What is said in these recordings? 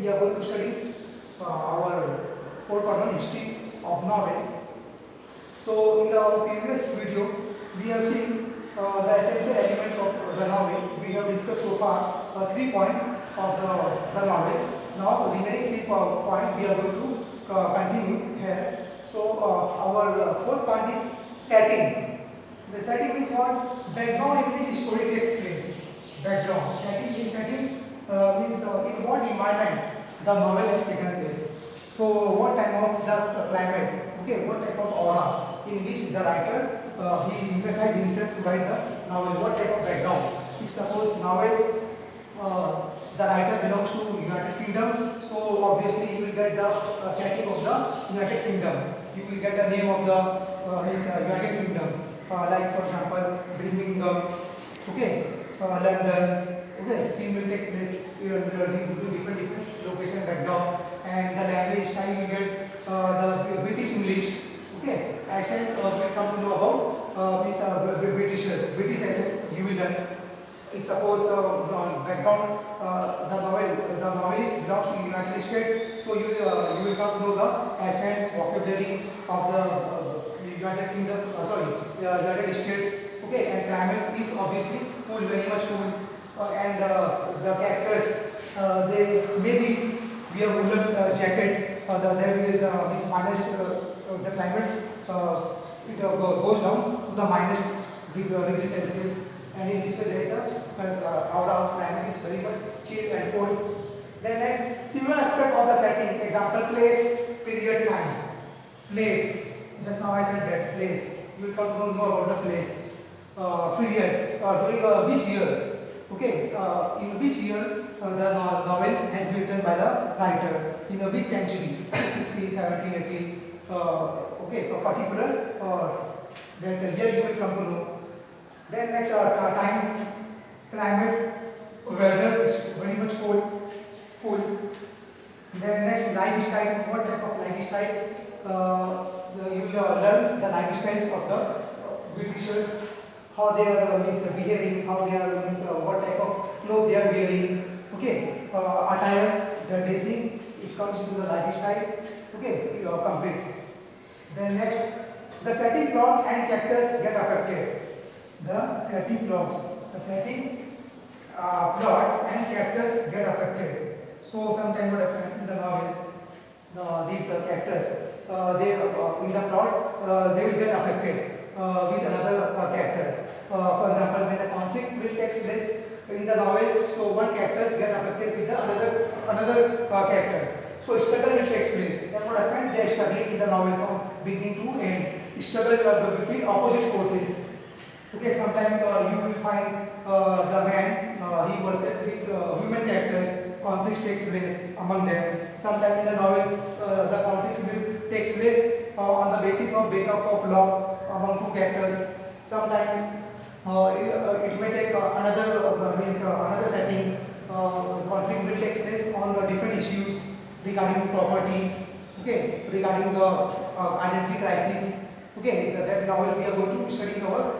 we are going to study our fourth part on history of Norway. So in the previous video, we have seen the essential elements of the Norway. We have discussed so far 3 points of the Norway. Now remaining 3 points we are going to continue here. So our fourth point is setting. The setting means what? Background in which story takes place. Background. Setting means in what environment the novel has taken place. So what type of the climate? Okay, what type of aura in which the writer he emphasizes himself to write the novel? What type of background? If suppose novel the writer belongs to United Kingdom, so obviously you will get the setting of the United Kingdom. You will get the name of the United Kingdom, like for example Birmingham, okay, London. Okay, scene will take place different location background, and the language style you get the British English. Okay, accent will come to know about British accent you will learn. If suppose background the novelist belongs to United States, so you will come to know the accent, vocabulary of the United Kingdom, United States. Okay, and climate is obviously cool, very much cool, and the characters they maybe wear woolen jacket. There is this minus the climate goes down to the minus degree Celsius, and in this way there is a aura climate is very much chill and cold. Then next, similar aspect of the setting. Example, place, period, time. Place. Just now I said that place. You will come to know about the place. Period. During which year? Okay. In which year the novel has been written by the writer? In which century? 16, 17, 18. Okay. A particular that year you will come to know. Then next, time, climate, weather is very much cool. Then next, lifestyle. What type of lifestyle? You will learn the lifestyles of the Britishers, how they are behaving, how they are what type of clothes they are wearing. Okay, attire, the dressing, it comes into the lifestyle. Okay, you are complete. Then next, the setting, plot and characters get affected. The setting plot and characters get affected. So sometimes what happens in the novel, these characters, they in the plot they will get affected with another characters. For example, when the conflict will take place in the novel, so one characters get affected with the another characters. So struggle will take place. Then what happened? They are struggling in the novel from beginning to end. Struggle between opposite forces. Okay, sometimes you will find the man he versus with women characters. Conflicts takes place among them. Sometimes in the novel the conflicts will takes place on the basis of breakup of love among two characters. Sometimes it may take another setting. Conflict will take place on the different issues regarding property. Okay, regarding the identity crisis. Okay, that novel we are going to be studying our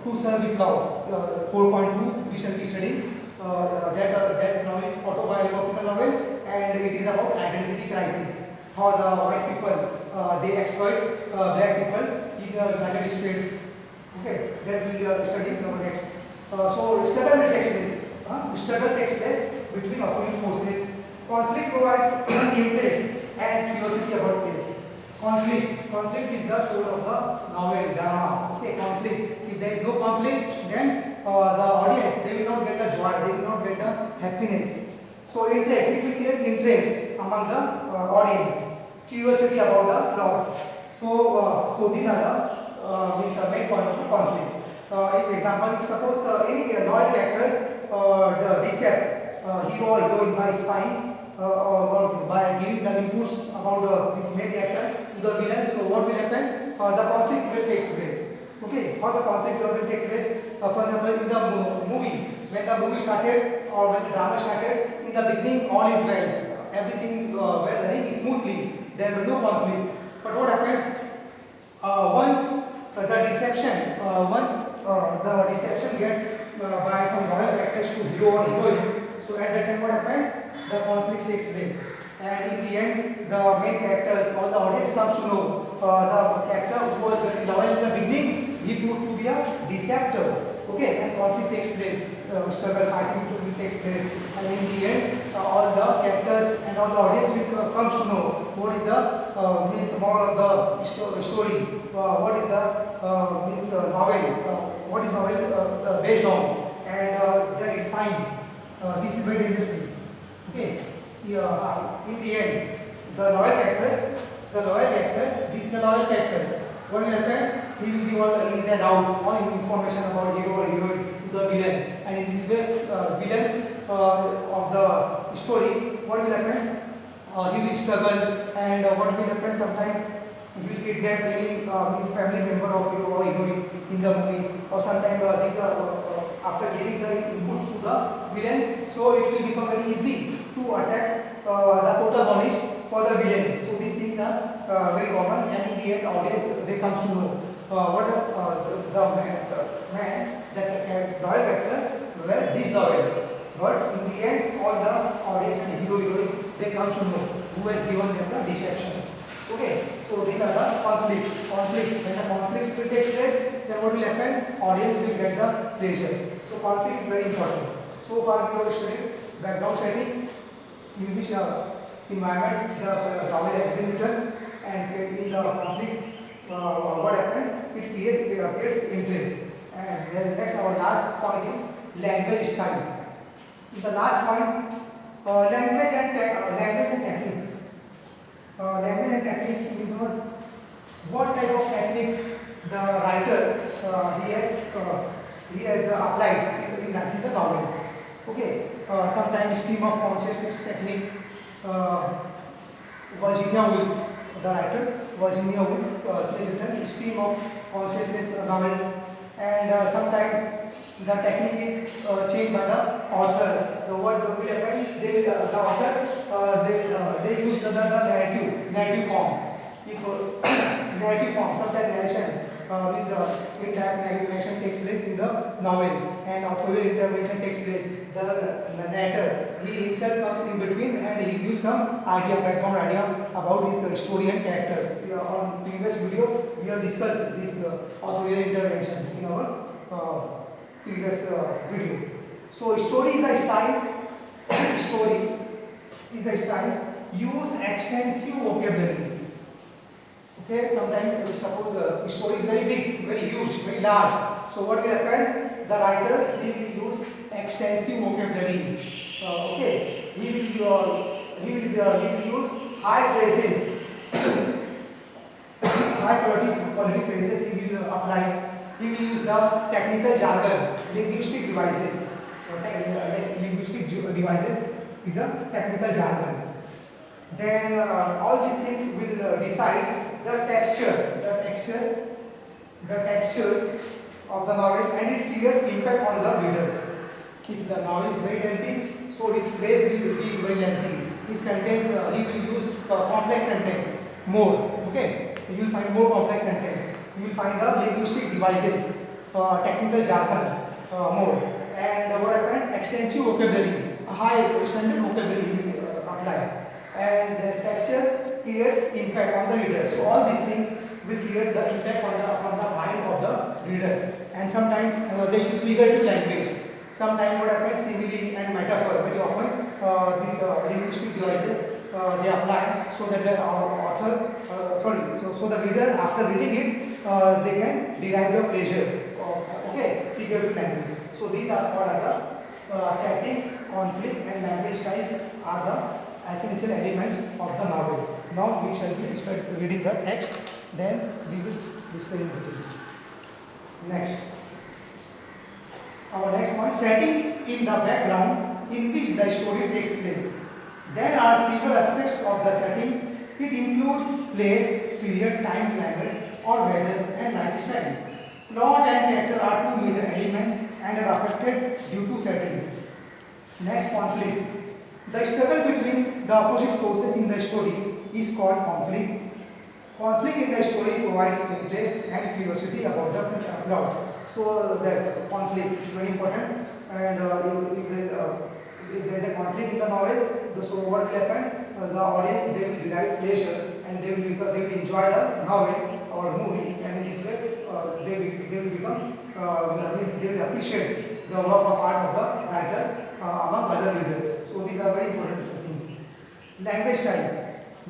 To Serve with Love 4.2 we shall be studying. That novel is autobiographical novel, and it is about identity crisis. How the white people they exploit black people in the United States. Okay, that we are studying our next. So struggle takes place. Struggle takes place between opposing forces. Conflict provides interest and curiosity about place. Conflict is the soul of the novel, drama. Okay, conflict. If there is no conflict, then the audience they will not get the joy, they will not get the happiness. So interest, it will create interest among the audience. Curiosity about the plot. So these are the main point of the conflict. If example, if suppose any novel characters deceive hero or heroine by spying or by giving the inputs about this main character to the villain, so what will happen? The conflict will take place. Okay, how the conflict will take place? For example, in the movie, when the movie started or when the drama started, in the beginning all is well, everything were running smoothly, there was no conflict. But what happened? Once the deception gets by some royal characters to hero or heroine, so at that time what happened? the conflict takes place. And in the end, the main characters or the audience comes to know the character who was very loyal in the beginning, he proved to be a deceptor. Okay, and conflict takes place, struggle, fighting takes place, and in the end, all the characters and all the audience will, comes to know what is the means moral of the story, what is the means novel, what is novel based on, and that is fine. This is very interesting. Okay, in the end, the loyal characters, these are the loyal characters. What will happen? He will give all the ins and outs, all information about hero or heroine to the villain, and in this way, villain of the story, what will happen? He will struggle, and what will happen? Sometimes he will kidnap any his family member of hero or heroine in the movie, or sometimes these are after giving the inputs to the villain, so it will become very easy to attack the protagonist for the villain. So these things are very common, and in the end, audience they comes to know what the man that loyal character were disloyal. But in the end, all the audience and hero heroine they comes to know who has given them the deception. Okay, so these are the conflict. When the conflict will take place, then what will happen? Audience will get the pleasure. So conflict is very important. So far we have studied background setting, in which environment the novel has been written, and in the conflict, what happened? It creates interest. And then next, our last point is language style. The last point, language and technique. Language and techniques is what type of techniques the writer he has applied in writing the novel. Okay, sometimes stream of consciousness technique. Virginia Woolf, the writer, Virginia Woolf says written stream of consciousness novel, and sometimes the technique is changed by the author. The word will happen, the author they use the narrative form. If narrative form, sometimes narration means narration takes place in the novel, and authorial intervention takes place. The narrator he himself comes in between, and he gives some background idea about his story and characters. On previous video, we have discussed this authorial intervention in our previous video. So story is a style. Story is a style. Use extensive vocabulary. Okay, sometimes suppose the story is very big, very huge, very large. So what will happen? The writer he will use extensive vocabulary. Okay, he will use high phrases, high quality phrases he will apply. He will use the technical jargon, linguistic devices. Linguistic devices is a technical jargon. Then all these things will decide the textures of the novel, and it creates impact on the readers. If the novel is very lengthy, so his phrase will be very lengthy. His sentence, he will use complex sentence more. Okay, you will find more complex sentence. You will find the linguistic devices, technical jargon more. And what happened? Extensive vocabulary, high extended vocabulary he will apply. And the texture creates impact on the reader. So all these things will create the impact on the mind of the readers. And sometimes they use figurative language. Sometimes what happens? Simile and metaphor. Very often these linguistic devices they apply so that the author, so the reader after reading it they can derive the pleasure. Okay, figurative language. So these are all the setting, conflict, and language styles are the essential elements of the novel. Now we shall be reading the text, then we will discuss in detail. Next, our next point, setting in the background in which the story takes place. There are several aspects of the setting. It includes place, period, time, climate, or weather, and lifestyle. Plot and character are two major elements and are affected due to setting. Next, conflict. The struggle between the opposite forces in the story is called conflict. Conflict in the story provides interest and curiosity about the plot. So that conflict is very important, and if there is a conflict in the novel, So what will happen? The audience, they will derive pleasure and they will enjoy the novel or movie, and in this way they will become they will appreciate the work of art of the writer among other readers. So these are very important things. Language style.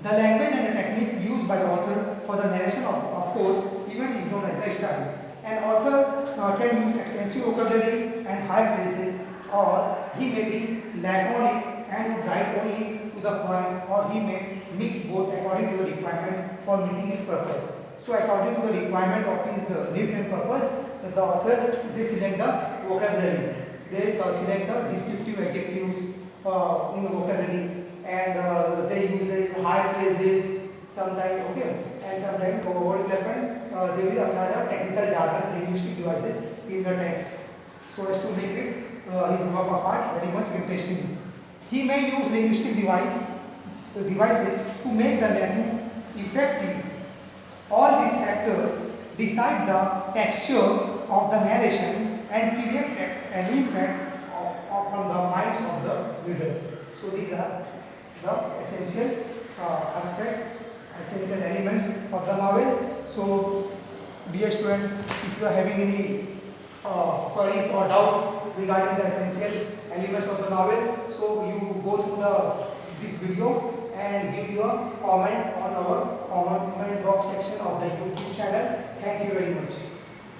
The language and the technique used by the author for the narration of course even is known as the style. An author can use extensive vocabulary and high phrases, or he may be laconic and would write only to the point, or he may mix both according to the requirement for meeting his purpose. So according to the requirement of his needs and purpose, the authors, they select the vocabulary. They select the descriptive adjectives in the vocabulary, and they use high phrases sometimes, okay, and sometimes what will happen, they will apply the technical jargon, linguistic devices in the text, so as to make it his work of art very much interesting. He may use linguistic devices to make the learning effective. All these factors decide the texture of the narration and create an impact on the minds of the readers. So these are the essential essential elements of the novel. So dear student, if you are having any queries or doubt regarding the essential elements of the novel, so you go through this video and give your comment on our comment box section of the YouTube channel. Thank you very much.